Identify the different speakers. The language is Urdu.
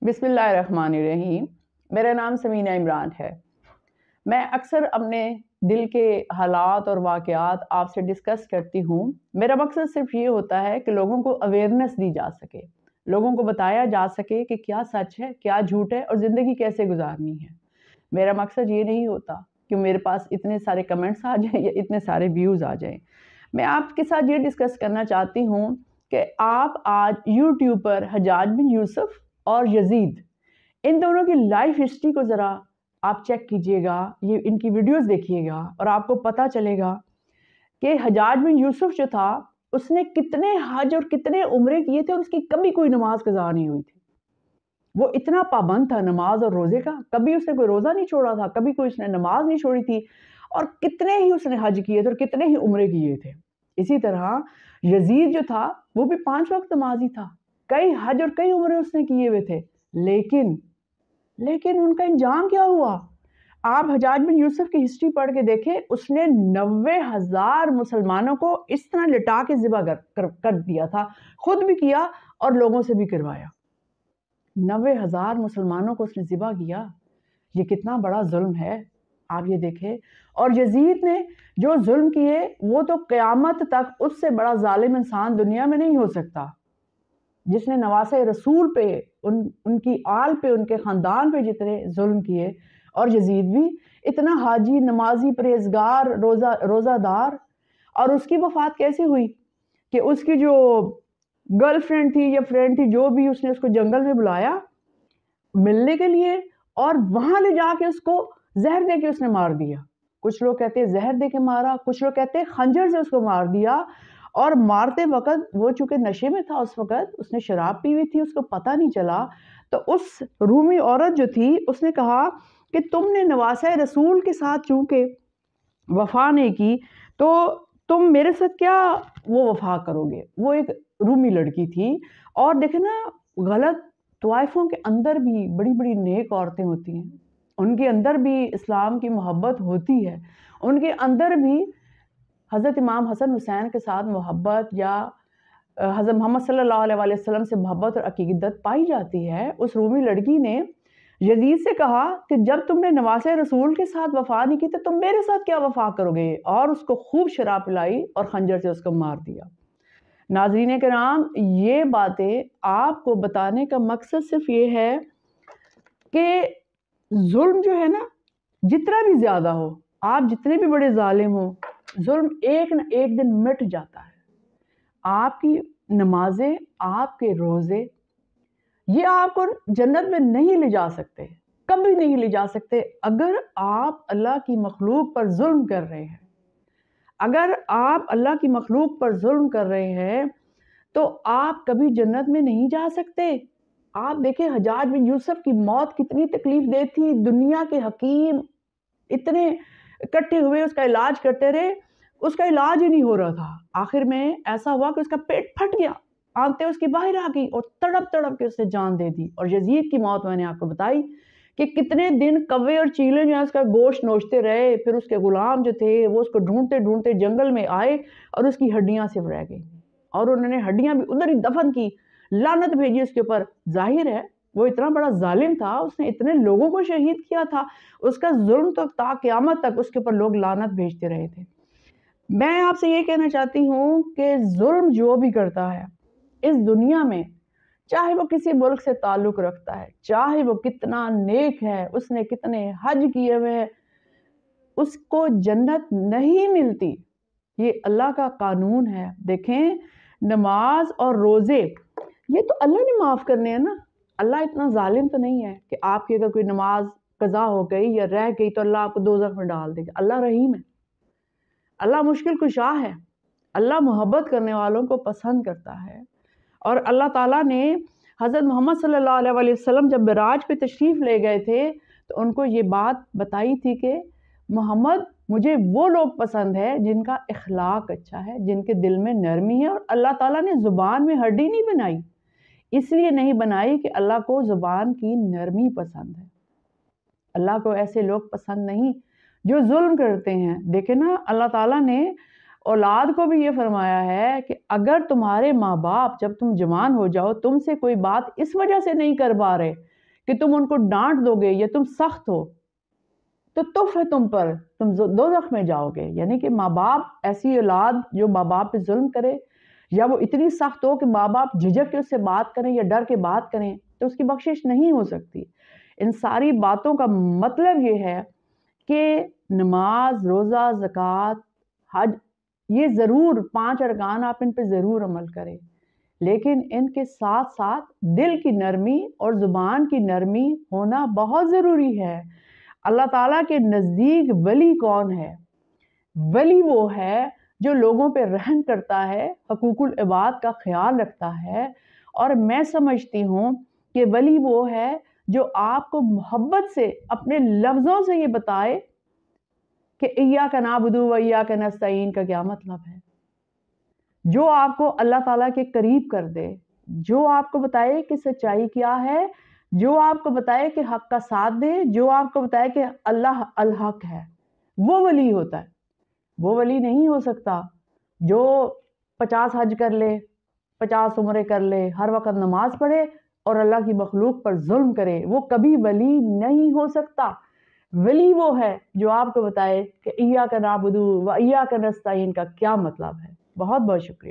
Speaker 1: بسم اللہ الرحمن الرحیم۔ میرا نام سمینہ عمران ہے۔ میں اکثر اپنے دل کے حالات اور واقعات آپ سے ڈسکس کرتی ہوں۔ میرا مقصد صرف یہ ہوتا ہے کہ لوگوں کو اویئرنیس دی جا سکے، لوگوں کو بتایا جا سکے کہ کیا سچ ہے، کیا جھوٹ ہے اور زندگی کیسے گزارنی ہے۔ میرا مقصد یہ نہیں ہوتا کہ میرے پاس اتنے سارے کمنٹس آ جائیں یا اتنے سارے ویوز آ جائیں۔ میں آپ کے ساتھ یہ ڈسکس کرنا چاہتی ہوں کہ آپ آج یوٹیوب پر حجاج بن یوسف اور یزید ان دونوں کی لائف ہسٹری کو ذرا آپ چیک کیجئے گا، یہ ان کی ویڈیوز دیکھیے گا اور آپ کو پتہ چلے گا کہ حجاج بن یوسف جو تھا اس نے کتنے حج اور کتنے عمرے کیے تھے اور اس کی کبھی کوئی نماز قضا نہیں ہوئی تھی۔ وہ اتنا پابند تھا نماز اور روزے کا، کبھی اس نے کوئی روزہ نہیں چھوڑا تھا، کبھی کوئی اس نے نماز نہیں چھوڑی تھی، اور کتنے ہی اس نے حج کیے تھے اور کتنے ہی عمرے کیے تھے۔ اسی طرح یزید جو تھا وہ بھی 5 وقت نمازی تھا، کئی حج اور کئی عمرے اس نے کیے ہوئے تھے، لیکن ان کا انجام کیا ہوا؟ آپ حجاج بن یوسف کی ہسٹری پڑھ کے دیکھیں، اس نے 90,000 مسلمانوں کو اس طرح لٹا کے ذبح کر دیا تھا، خود بھی کیا اور لوگوں سے بھی کروایا۔ 90,000 مسلمانوں کو اس نے ذبح کیا، یہ کتنا بڑا ظلم ہے، آپ یہ دیکھیں۔ اور یزید نے جو ظلم کیے وہ تو قیامت تک اس سے بڑا ظالم انسان دنیا میں نہیں ہو سکتا، جس نے نواسے رسول پہ، ان کی آل پہ، ان کے خاندان پہ جتنے ظلم کیے۔ اور یزید بھی اتنا حاجی، نمازی، پرہیزگار، روزہ دار، اور اس کی وفات کیسے ہوئی کہ اس کی جو گرل فرینڈ تھی یا فرینڈ تھی، جو بھی، اس نے اس کو جنگل میں بلایا ملنے کے لیے اور وہاں لے جا کے اس کو زہر دے کے اس نے مار دیا۔ کچھ لوگ کہتے ہیں زہر دے کے مارا، کچھ لوگ کہتے ہیں خنجر سے اس کو مار دیا، اور مارتے وقت وہ چونکہ نشے میں تھا، اس وقت اس نے شراب پی ہوئی تھی، اس کو پتہ نہیں چلا، تو اس رومی عورت جو تھی اس نے کہا کہ تم نے نواسہ رسول کے ساتھ چونکہ وفا نہیں کی تو تم میرے ساتھ کیا وہ وفا کرو گے۔ وہ ایک رومی لڑکی تھی، اور دیکھیں نا، غلط طوائفوں کے اندر بھی بڑی بڑی نیک عورتیں ہوتی ہیں، ان کے اندر بھی اسلام کی محبت ہوتی ہے، ان کے اندر بھی حضرت امام حسن حسین کے ساتھ محبت یا حضرت محمد صلی اللہ علیہ وسلم سے محبت اور عقیدت پائی جاتی ہے۔ اس رومی لڑکی نے یزید سے کہا کہ جب تم نے نواسہ رسول کے ساتھ وفا نہیں کی تو تم میرے ساتھ کیا وفا کرو گے، اور اس کو خوب شراب پلائی اور خنجر سے اس کو مار دیا۔ ناظرین کرام، یہ باتیں آپ کو بتانے کا مقصد صرف یہ ہے کہ ظلم جو ہے نا، جتنا بھی زیادہ ہو، آپ جتنے بھی بڑے ظالم ہو، ظلم ایک نہ ایک دن مٹ جاتا ہے۔ آپ کی نمازیں، آپ کے روزے، یہ آپ کو جنت میں نہیں لے جا سکتے، کبھی نہیں لے جا سکتے اگر آپ اللہ کی مخلوق پر ظلم کر رہے ہیں۔ اگر آپ اللہ کی مخلوق پر ظلم کر رہے ہیں تو آپ کبھی جنت میں نہیں جا سکتے۔ آپ دیکھیں حجاج بن یوسف کی موت کتنی تکلیف دہ تھی، دنیا کے حکیم اتنے اکٹھے ہوئے اس کا علاج کرتے رہے، اس کا علاج ہی نہیں ہو رہا تھا۔ آخر میں ایسا ہوا کہ اس کا پیٹ پھٹ گیا، آنتیں اس کی باہر آ گئی اور تڑپ تڑپ کے اس نے جان دے دی۔ اور یزید کی موت میں نے آپ کو بتائی کہ کتنے دن کوے اور چیلے جو ہیں اس کا گوشت نوچتے رہے، پھر اس کے غلام جو تھے وہ اس کو ڈھونڈتے ڈھونڈتے جنگل میں آئے اور اس کی ہڈیاں صرف رہ گئی، اور انہوں نے ہڈیاں بھی ادھر ہی دفن کی، لعنت بھیجی اس کے اوپر۔ ظاہر ہے وہ اتنا بڑا ظالم تھا، اس نے اتنے لوگوں کو شہید کیا تھا، اس کا ظلم تو تا قیامت تک اس کے اوپر لوگ لعنت بھیجتے رہے تھے۔ میں آپ سے یہ کہنا چاہتی ہوں کہ ظلم جو بھی کرتا ہے اس دنیا میں، چاہے وہ کسی ملک سے تعلق رکھتا ہے، چاہے وہ کتنا نیک ہے، اس نے کتنے حج کیے ہوئے ہیں، اس کو جنت نہیں ملتی۔ یہ اللہ کا قانون ہے۔ دیکھیں، نماز اور روزے یہ تو اللہ نے معاف کرنے ہیں نا۔ اللہ اتنا ظالم تو نہیں ہے کہ آپ کی اگر کوئی نماز قضا ہو گئی یا رہ گئی تو اللہ آپ کو دوزخ میں ڈال دے گا۔ اللہ رحیم ہے، اللہ مشکل کشا ہے، اللہ محبت کرنے والوں کو پسند کرتا ہے۔ اور اللہ تعالیٰ نے حضرت محمد صلی اللہ علیہ وسلم جب معراج پہ تشریف لے گئے تھے تو ان کو یہ بات بتائی تھی کہ محمد، مجھے وہ لوگ پسند ہے جن کا اخلاق اچھا ہے، جن کے دل میں نرمی ہے۔ اور اللہ تعالیٰ نے زبان میں ہڈی نہیں بنائی، اس لیے نہیں بنائی کہ اللہ کو زبان کی نرمی پسند ہے۔ اللہ کو ایسے لوگ پسند نہیں جو ظلم کرتے ہیں۔ دیکھیں نا، اللہ تعالیٰ نے اولاد کو بھی یہ فرمایا ہے کہ اگر تمہارے ماں باپ جب تم جوان ہو جاؤ تم سے کوئی بات اس وجہ سے نہیں کر پا رہے کہ تم ان کو ڈانٹ دو گے یا تم سخت ہو تو تف ہے تم پر، تم دوزخ میں جاؤ گے. یعنی کہ ماں باپ، ایسی اولاد جو ماں باپ پہ ظلم کرے یا وہ اتنی سخت ہو کہ ماں باپ جھجک کے اس سے بات کریں یا ڈر کے بات کریں تو اس کی بخشش نہیں ہو سکتی. ان ساری باتوں کا مطلب یہ ہے کہ نماز، روزہ، زکوٰۃ، حج، یہ ضرور 5 ارکان آپ ان پہ ضرور عمل کریں، لیکن ان کے ساتھ ساتھ دل کی نرمی اور زبان کی نرمی ہونا بہت ضروری ہے. اللہ تعالیٰ کے نزدیک ولی کون ہے؟ ولی وہ ہے جو لوگوں پہ رحم کرتا ہے، حقوق العباد کا خیال رکھتا ہے. اور میں سمجھتی ہوں کہ ولی وہ ہے جو آپ کو محبت سے اپنے لفظوں سے یہ بتائے کہ ایاک نعبد و ایاک نستعین کا کیا مطلب ہے، جو آپ کو اللہ تعالیٰ کے قریب کر دے، جو آپ کو بتائے کہ سچائی کیا ہے، جو آپ کو بتائے کہ حق کا ساتھ دے، جو آپ کو بتائے کہ اللہ الحق ہے. وہ ولی ہوتا ہے. وہ ولی نہیں ہو سکتا جو 50 حج کر لے، 50 عمرے کر لے، ہر وقت نماز پڑھے اور اللہ کی مخلوق پر ظلم کرے. وہ کبھی ولی نہیں ہو سکتا. ولی وہ ہے جو آپ کو بتائے کہ ایاک نعبد و ایاک نستعین کا کیا مطلب ہے. بہت بہت شکریہ.